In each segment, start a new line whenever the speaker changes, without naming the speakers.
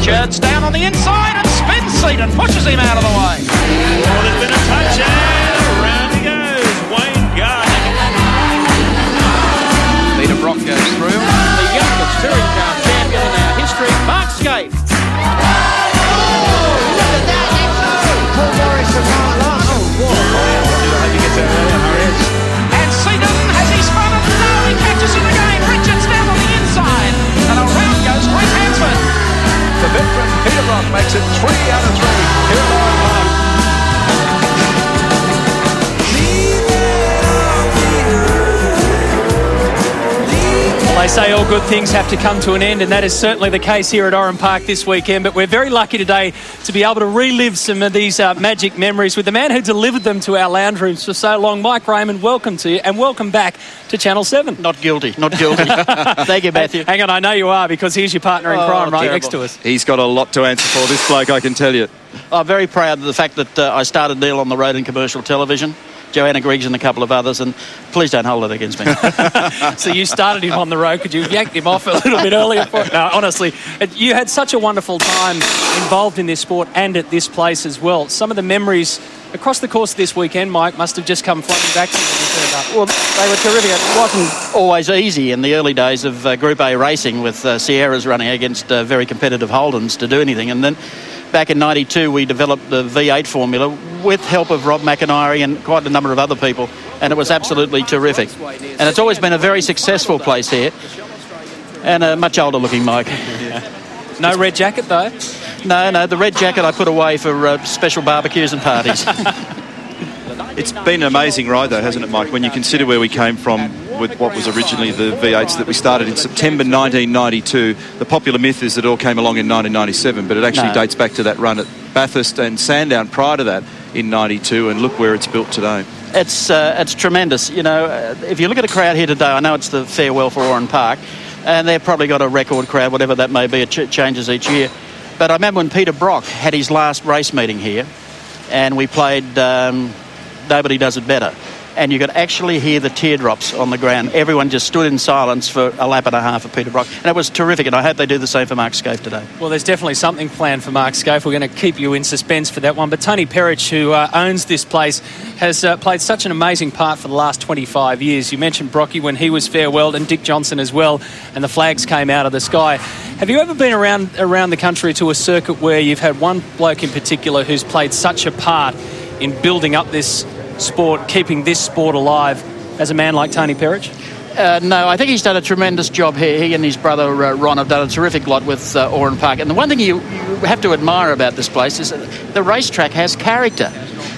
Richards down on the inside and spins seat and pushes him out of the way.
Oh, there's been a touch and around he goes. Wayne Gardner.
Peter Brock goes through. The youngest touring car champion in our history, Mark Skaife. And Seaton, has he spun it? No, he catches him again. Richards down on the inside. And around goes Reese Hansford.
The veteran Peter Brock makes it 3 out of 3 here at Oran Park.
They say all good things have to come to an end, and that is certainly the case here at Oran Park this weekend. But we're very lucky today to be able to relive some of these magic memories with the man who delivered them to our lounge rooms for so long. Mike Raymond, welcome to you, and welcome back to Channel 7.
Not guilty, not guilty. Thank you, Matthew.
Hang on, I know you are, because here's your partner in crime right next to us.
He's got a lot to answer for, this bloke, I can tell you.
I'm very proud of the fact that I started Neil on the road in commercial television. Joanna Griggs and a couple of others, and please don't hold it against me.
So you started him on the road. Could you have yanked him off a little bit earlier? No, honestly, you had such a wonderful time involved in this sport and at this place as well. Some of the memories across the course of this weekend, Mike, must have just come flooding back to you.
Well, they were terrific. It wasn't always easy in the early days of Group A racing with Sierras running against very competitive Holdens to do anything. And then back in 92, we developed the V8 formula with help of Rob McIntyre and quite a number of other people, and it was absolutely terrific. And it's always been a very successful place here, and a much older looking Mike.
No red jacket, though?
No, the red jacket I put away for special barbecues and parties.
It's been an amazing ride, though, hasn't it, Mike? When you consider where we came from with what was originally the V8s that we started in September 1992. The popular myth is that it all came along in 1997, but it actually dates back to that run at Bathurst and Sandown prior to that in 92, and look where it's built today.
It's tremendous. You know, if you look at the crowd here today, I know it's the farewell for Oran Park, and they've probably got a record crowd, whatever that may be. It changes each year. But I remember when Peter Brock had his last race meeting here, and we played Nobody Does It Better, and you could actually hear the teardrops on the ground. Everyone just stood in silence for a lap and a half of Peter Brock, and it was terrific, and I hope they do the same for Mark Skaife today. Well,
there's definitely something planned for Mark Skaife. We're going to keep you in suspense for that one, but Tony Perich, who owns this place, has played such an amazing part for the last 25 years. You mentioned Brocky when he was farewelled, and Dick Johnson as well, and the flags came out of the sky. Have you ever been around the country to a circuit where you've had one bloke in particular who's played such a part in building up this sport, keeping this sport alive, as a man like Tony Perich?
No, I think he's done a tremendous job here. He and his brother Ron have done a terrific lot with Oran Park. And the one thing you have to admire about this place is that the racetrack has character.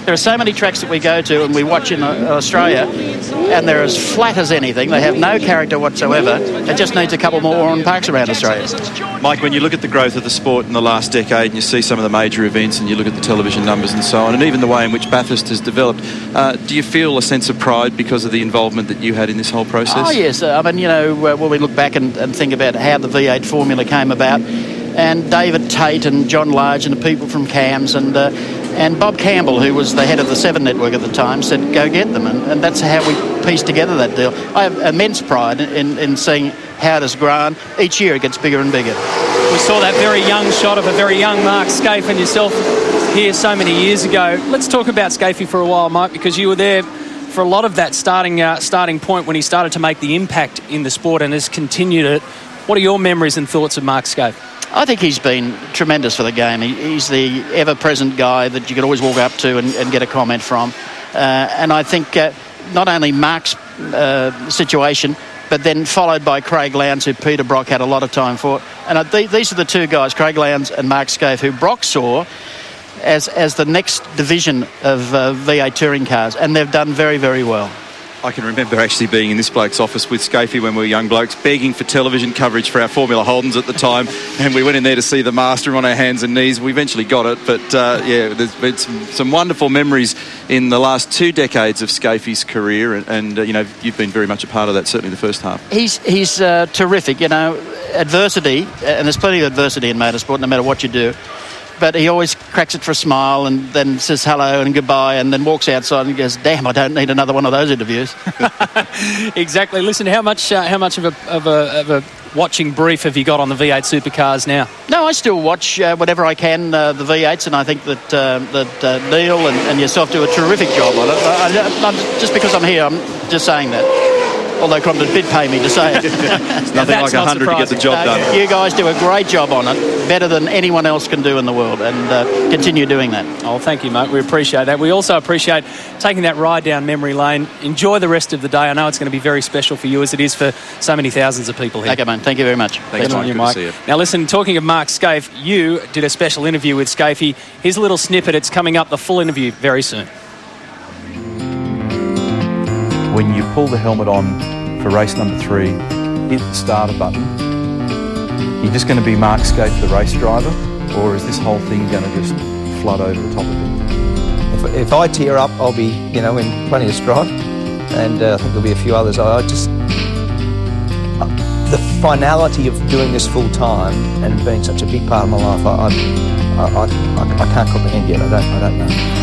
There are so many tracks that we go to and we watch in Australia, and they're as flat as anything. They have no character whatsoever. It just needs a couple more Oran Parks around Australia.
Mike, when you look at the growth of the sport in the last decade and you see some of the major events and you look at the television numbers and so on, and even the way in which Bathurst has developed, do you feel a sense of pride because of the involvement that you had in this whole process?
Oh, yes. I mean, you know, when we look back and think about how the V8 formula came about, and David Tate and John Large and the people from CAMS and Bob Campbell, who was the head of the Seven Network at the time, said, go get them. And that's how we pieced together that deal. I have immense pride in seeing how it has grown. Each year it gets bigger and bigger.
We saw that very young shot of a very young Mark Skaife and yourself here so many years ago. Let's talk about Skaife for a while, Mike, because you were there for a lot of that starting point when he started to make the impact in the sport and has continued it. What are your memories and thoughts of Mark Skaife?
I think he's been tremendous for the game. He's the ever-present guy that you could always walk up to and get a comment from. And I think not only Mark's situation, but then followed by Craig Lowndes, who Peter Brock had a lot of time for. And these are the two guys, Craig Lowndes and Mark Skaife, who Brock saw as the next division of V8 touring cars, and they've done very, very well.
I can remember actually being in this bloke's office with Skaife when we were young blokes, begging for television coverage for our Formula Holdens at the time, and we went in there to see the master on our hands and knees. We eventually got it, but yeah, there's been some wonderful memories in the last 2 decades of Skaife's career, and you know, you've been very much a part of that, certainly the first half.
He's terrific, you know, adversity, and there's plenty of adversity in motorsport, no matter what you do. But he always cracks it for a smile and then says hello and goodbye and then walks outside and goes, damn, I don't need another one of those interviews.
Exactly. Listen, how much of a watching brief have you got on the V8 Supercars now?
No, I still watch whatever I can, the V8s, and I think that Neil and yourself do a terrific job on it. Just because I'm here, I'm just saying that. Although Crompton did pay me to say it.
It's nothing like 100 to get the job done.
You guys do a great job on it, better than anyone else can do in the world, and continue doing that.
Oh, thank you, mate. We appreciate that. We also appreciate taking that ride down memory lane. Enjoy the rest of the day. I know it's going to be very special for you, as it is for so many thousands of people here.
Okay, mate. Thank you very much.
Thanks, Mike. Good to see you.
Now, listen, talking of Mark Scaife, you did a special interview with Scaife. Here's a little snippet. It's coming up, the full interview, very soon.
When you pull the helmet on for race number 3, hit the starter button, you're just going to be Mark Scaife, the race driver, or is this whole thing going to just flood over the top of it?
If I tear up, I'll be, in plenty of strife, and I think there'll be a few others. I just the finality of doing this full time and being such a big part of my life, I can't comprehend yet. I don't know.